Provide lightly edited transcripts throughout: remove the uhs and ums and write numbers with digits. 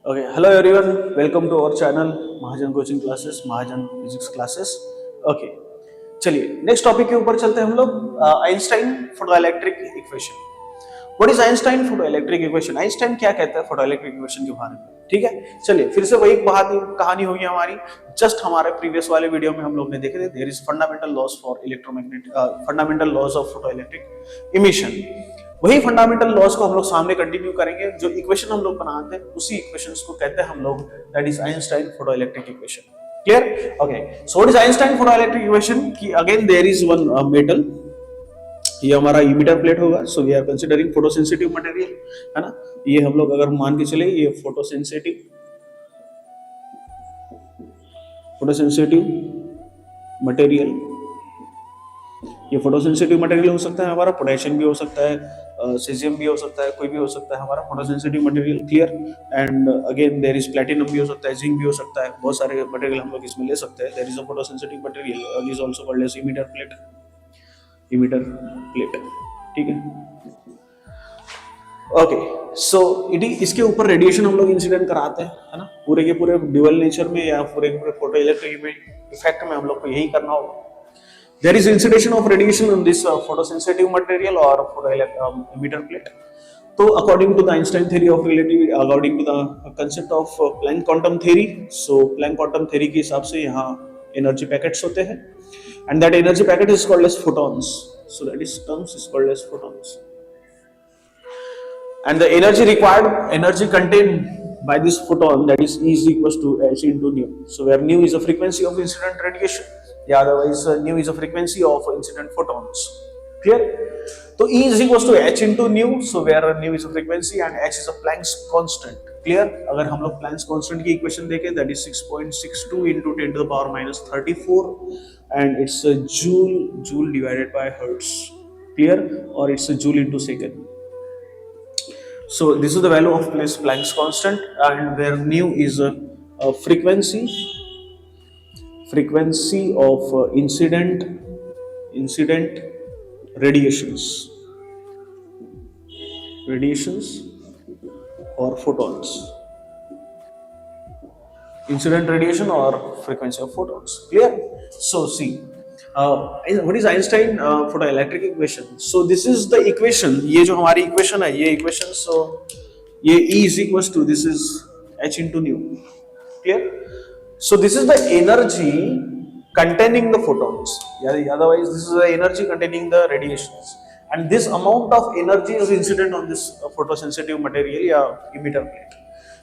Okay, hello everyone, welcome to our channel Mahajan coaching classes, Mahajan physics classes. Okay, चलिए next topic के ऊपर चलते हैं हम लोग। Einstein photoelectric equation. What is Einstein photoelectric equation? Einstein क्या कहता है फोटोइलेक्ट्रिक इक्वेशन के बारे में? ठीक है, चलिए फिर से वही कहानी होगी हमारी। जस्ट हमारे प्रीवियस वाले वीडियो में हम लोग ने देखे थे there is fundamental laws for electromagnetic, fundamental laws of photoelectric emission. वही फंडामेंटल लॉज को हम लोग सामने कंटिन्यू करेंगे। जो इक्वेशन हम लोग बनाते हैं उसी इक्वेशंस को कहते हैं हम लोग, that is Einstein photoelectric equation. Clear? Okay, so what is Einstein photoelectric equation? कि again there is one metal, ये हमारा इमिटर प्लेट होगा। So we are considering photosensitive material, है ना। ये हम लोग अगर मान के चले ये फोटोसेंसिटिव मटेरियल, ये फोटोसेंसिटिव मटेरियल हो सकता है हमारा, पोटेशियम भी हो सकता है, सीजियम भी हो सकता है, कोई भी हो सकता है हमारा photosensitive material. Clear? And again there is platinum भी हो सकता है, जिंक भी हो सकता है, बहुत सारे मटेरियल हम लोग इसमें ले सकते हैं। There is a photosensitive material is also called as emitter plate. ठीक है, ओके। सो इसके ऊपर रेडिएशन हम लोग इंसिडेंट कराते हैं, है ना। पूरे के पूरे ड्यूअल नेचर में या पूरे के पूरे फोटो इलेक्ट्रिक इफेक्ट में हम लोग को यही करना होगा। There is incidence of radiation on this photosensitive material or emitter plate. So according to the Einstein theory of relativity, according to the concept of Planck quantum theory, so Planck quantum theory के हिसाब से यहाँ energy packets होते हैं, and that energy packet is called as photons. So that is terms is called as photons. And the energy contained by this photon, that is E is equals to h into nu. So where nu is a frequency of incident radiation, या otherwise nu is a frequency of incident photons. Clear? तो E is equals to h into nu, so where nu is a frequency and h is a Planck's constant. Clear? अगर हम लोग Planck's constant की equation देखें, that is 6.62 into 10 to the power minus 34, and it's a joule divided by hertz. Clear? Or it's a joule into second. So this is the value of Planck's constant, and where nu is a frequency of incident radiations or photons. Incident radiation or frequency of photons. Clear? So see, what is Einstein photoelectric equation? So this is the equation, ये जो हमारी equation है, ये equation, so ये E is equals to, this is h into nu. Clear? So this is the energy containing the photons. Otherwise, this is the energy containing the radiations. And this amount of energy is incident on this photosensitive material, yeah, emitter plate.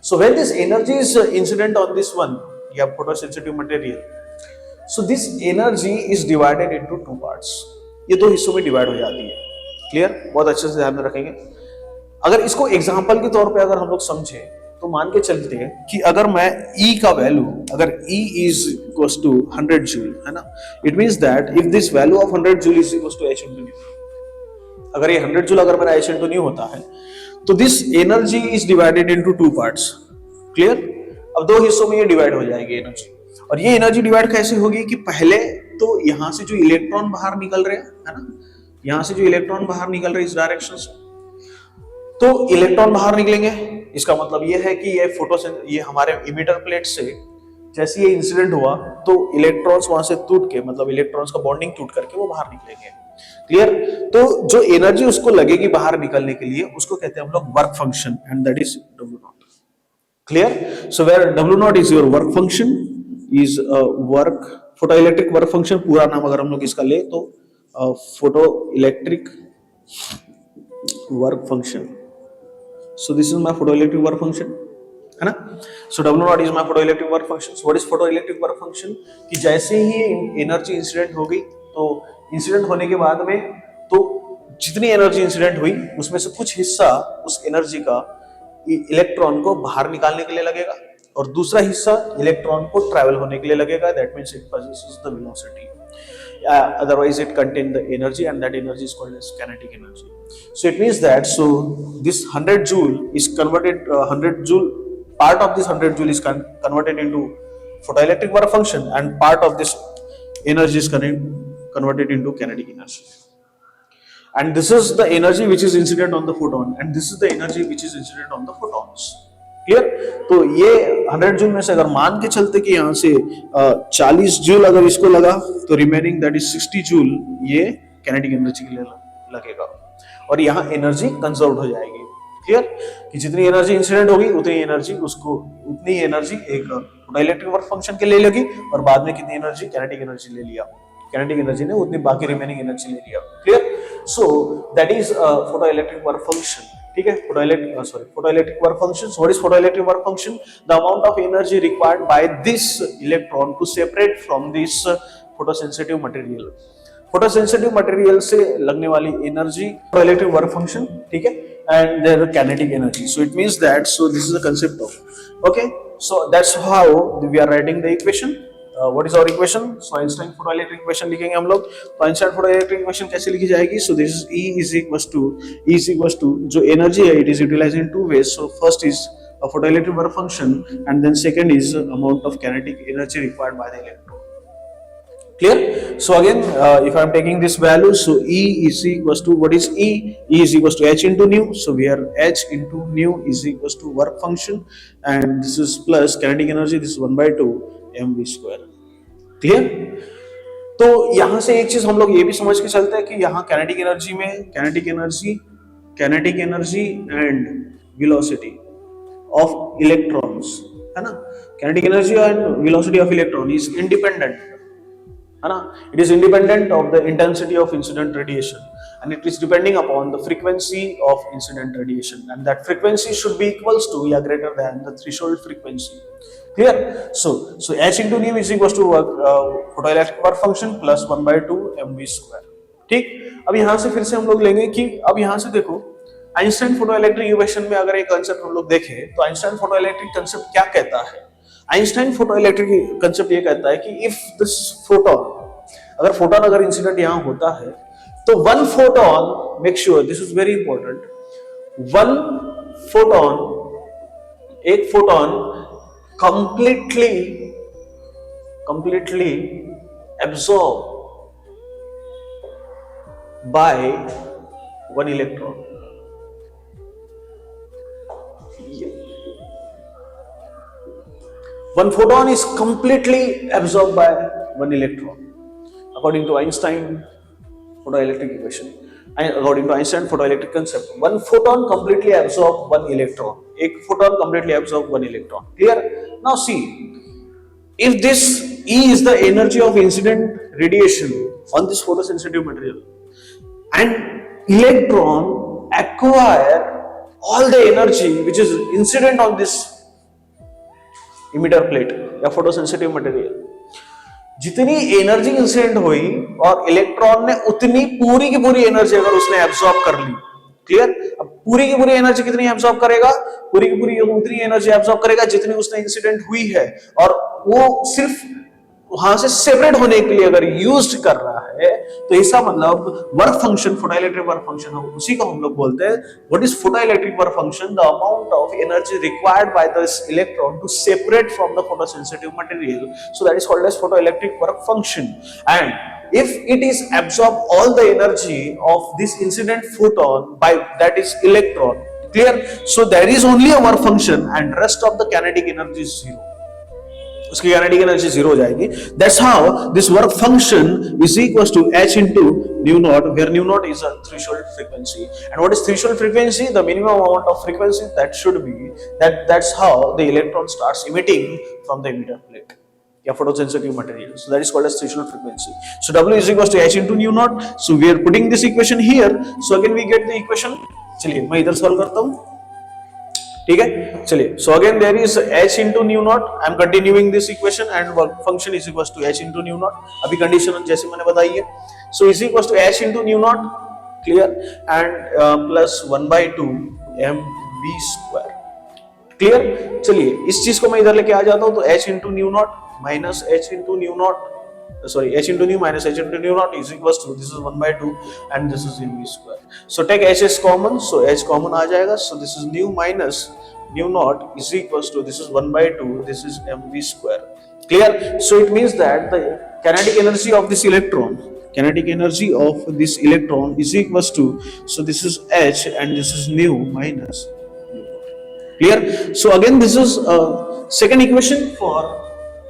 So when this energy is incident on this one, yeah, photosensitive material, so this energy is divided into two parts. ये दो हिस्सों में divide हो जाती है। Clear? बहुत अच्छे से ध्यान में रखेंगे। अगर इसको एग्जाम्पल के तौर पे अगर हम लोग समझे तो मान के चलते हैं कि अगर मैं E का वैल्यू, अगर E is equals to 100 joule, है ना, it means that if this value of 100 joule is equals to h into nu, अगर ये 100 जूल अगर मेरा h into nu होता है, तो this energy is divided into two parts. Clear? अब दो हिस्सों में ये डिवाइड हो जाएगी एनर्जी। और ये एनर्जी डिवाइड कैसे होगी कि पहले तो यहां से जो इलेक्ट्रॉन बाहर निकल रहे हैं, है ना, यहां से जो इलेक्ट्रॉन बाहर निकल रहे इस डायरेक्शन से, तो इलेक्ट्रॉन बाहर निकलेंगे। इसका मतलब ये है कि ये हमारे इमिटर प्लेट से जैसे ये इंसिडेंट हुआ तो इलेक्ट्रॉन्स वहां से टूट के, मतलब इलेक्ट्रॉन्स का बॉन्डिंग टूट करके वो बाहर निकलेंगे। क्लियर? तो जो एनर्जी उसको लगेगी बाहर निकलने के लिए, उसको कहते हैं हम लोग work function, and that is W naught. Clear? So where W naught is your work function, is work, photo electric work function, पूरा नाम अगर हम लोग इसका ले तो photo electric work function. So this is my photoelectric work function, है ना। So W naught is my photoelectric work function. So what is photoelectric work function? कि जैसे ही एनर्जी इंसिडेंट हो गई, तो इंसिडेंट होने के बाद में तो जितनी एनर्जी इंसिडेंट हुई उसमें से कुछ हिस्सा उस एनर्जी का इलेक्ट्रॉन को बाहर निकालने के लिए लगेगा, और दूसरा हिस्सा इलेक्ट्रॉन को ट्रैवल होने के लिए लगेगा। That means it possesses the velocity. Otherwise it contains the energy, and that energy is called as kinetic energy. So it means that, so this 100 joule is converted, 100 joule, part of this 100 joule is converted into photoelectric work function, and part of this energy is converted into kinetic energy. And this is the energy which is incident on the photon, and this is the energy which is incident on the photons. Clear. तो ये 100 joule में से अगर मान के चलते कि यहाँ से 40 जूल अगर इसको लगा, तो रिमेनिंग दैट इज 60 जूल ये काइनेटिक एनर्जी के लिए लगेगा, और यहाँ एनर्जी कंजर्व हो जाएगी। क्लियर, कि जितनी एनर्जी इंसिडेंट होगी उतनी एनर्जी उसको, उतनी एनर्जी एक फोटोइलेक्ट्रिक वर्क फंक्शन के लिए लगी, और बाद में कितनी एनर्जी काइनेटिक एनर्जी ले लिया, काइनेटिक एनर्जी ने उतनी बाकी रिमेनिंग एनर्जी ले लिया। Clear, so that is photoelectric work function. ठीक है, photoelectric work function. What is photoelectric work function? The amount of energy required by this electron to separate from this photosensitive material. Photosensitive material से लगने वाली energy photoelectric work function. ठीक है, and their kinetic energy. So it means that, so this is the concept of, okay, so that's how we are writing the equation. What is our equation? So Einstein photoelectric equation लिखेंगे हम लोग। तो Einstein photoelectric equation कैसे लिखी जाएगी? So this is E is equals to जो energy है, it is utilized in two ways. So first is a photoelectric work function, and then second is amount of kinetic energy required by the electron. Clear? So again, if I am taking this value, so E is equals to, what is E? E is equals to H into nu. So we are H into nu is equals to work function, and this is plus kinetic energy. This is 1/2 mv square. Clear? तो यहां से एक चीज हम लोग ये भी समझ के चलते हैं कि यहाँ kinetic energy में kinetic energy and velocity of electrons, है ना? Kinetic energy and velocity of electron is independent, है ना? It is independent of the intensity of incident radiation, and it is depending upon the frequency of incident radiation, and that frequency should be equals to या greater than the threshold frequency. Clear? So H into nu is equals to photoelectric work function plus 1/2 mv square. ठीक, अब यहाँ से फिर से हम लोग लेंगे कि अब यहाँ से देखो आइंस्टाइन फोटोइलेक्ट्रिक इक्वेशन में अगर एक कंसेप्ट हम लोग देखें तो आइंस्टाइन फोटोइलेक्ट्रिक कंसेप्ट क्या कहता है? आइंस्टाइन फोटोइलेक्ट्रिक कंसेप्ट ये कहता है कि इफ दिस फोटोन अगर इंसिडेंट यहां होता है तो one photon, make sure this is very important, एक photon completely absorb by one electron. One photon is completely absorbed by one electron, according to Einstein photoelectric equation. And according to Einstein photoelectric concept, one photon completely absorbs one electron. एक photon completely absorbs one electron. Clear? Now see, if this E is the energy of incident radiation on this photosensitive material, and electron acquire all the energy which is incident on this emitter plate या photosensitive material, जितनी energy incident हुई और electron ने उतनी पूरी की पूरी energy अगर उसने एब्सॉर्ब कर ली। क्लियर? अब पूरी की पूरी एनर्जी कितनी एब्सॉर्ब करेगा? पूरी की पूरी उतनी एनर्जी एब्सॉर्ब करेगा जितनी उसने इंसिडेंट हुई है, और वो सिर्फ वहां से सेपरेट होने के लिए अगर यूज कर रहा है, तो इसका मतलब work function, photoelectric work function, उसी को हम लोग बोलते हैं what is photoelectric work function? The amount of energy required by this electron to separate from the photosensitive material, so that is called as photoelectric work function. And if it is absorb all the energy of this incident photon by that is electron, clear? So there is only a work function and rest of the kinetic energy is zero. उसकी kinetic energy zero हो जाएगी। That's how this work function is equals to H into nu naught, where nu naught is a threshold frequency. And what is threshold frequency? The minimum amount of frequency that should be, that's how the electron starts emitting from the emitter plate या photosensitive material. So that is called as threshold frequency. So W is equals to H into nu naught. So we are putting this equation here. So again we get the equation. चलिए मैं इधर solve करता हूँ, ठीक है? चलिए, so again there is H into nu naught. I am continuing this equation and work function is equals to H into nu naught. अभी condition जैसे मैंने बताई है. So is equals to H into nu naught, clear? And plus 1/2 mv square. Clear? चलिए इस चीज को मैं इधर लेके आ जाता हूँ, तो H into nu naught minus H into nu naught, sorry, H into nu minus H into nu naught is equals to, this is 1/2 and this is mv square. So take H is common, so H common आ जाएगा, so this is nu minus nu naught is equals to, this is 1/2, this is mv square. Clear? So it means that the kinetic energy of this electron, is equals to, so this is H and this is nu minus nu naught. Clear? So again, this is second equation for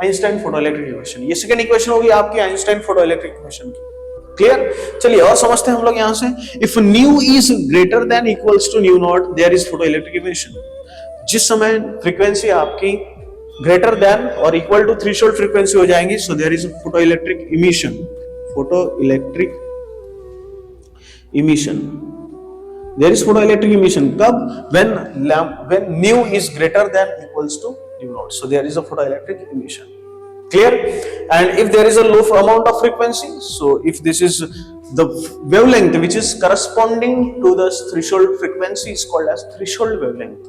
Einstein photoelectric equation. ये second equation होगी आपकी Einstein photoelectric equation की. Clear? चलिए और समझते हैं हम लोग यहाँ से. If nu is greater than equals to nu naught, there is photoelectric emission. जिस समय frequency आपकी greater than or equal to threshold frequency हो जाएंगी, so there is photoelectric emission. Photoelectric emission. There is photoelectric emission. कब? When nu is greater than equals to nu naught. So there is a photoelectric emission. Clear? And if there is a low amount of frequency, so if this is the wavelength which is corresponding to the threshold frequency is called as threshold wavelength.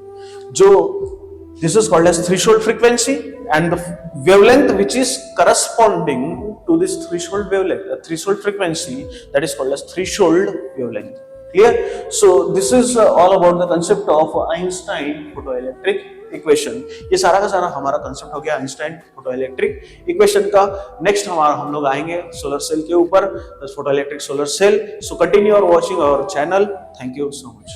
This is called as threshold frequency, and the wavelength which is corresponding to this threshold wavelength, threshold frequency, that is called as threshold wavelength. Clear? So this is all about the concept of Einstein photoelectric equation. ये सारा का सारा हमारा concept हो गया Einstein photoelectric equation का. Next हम लोग आएंगे सोलर सेल के ऊपर, photoelectric solar cell. So continue और watching our channel. Thank you so much.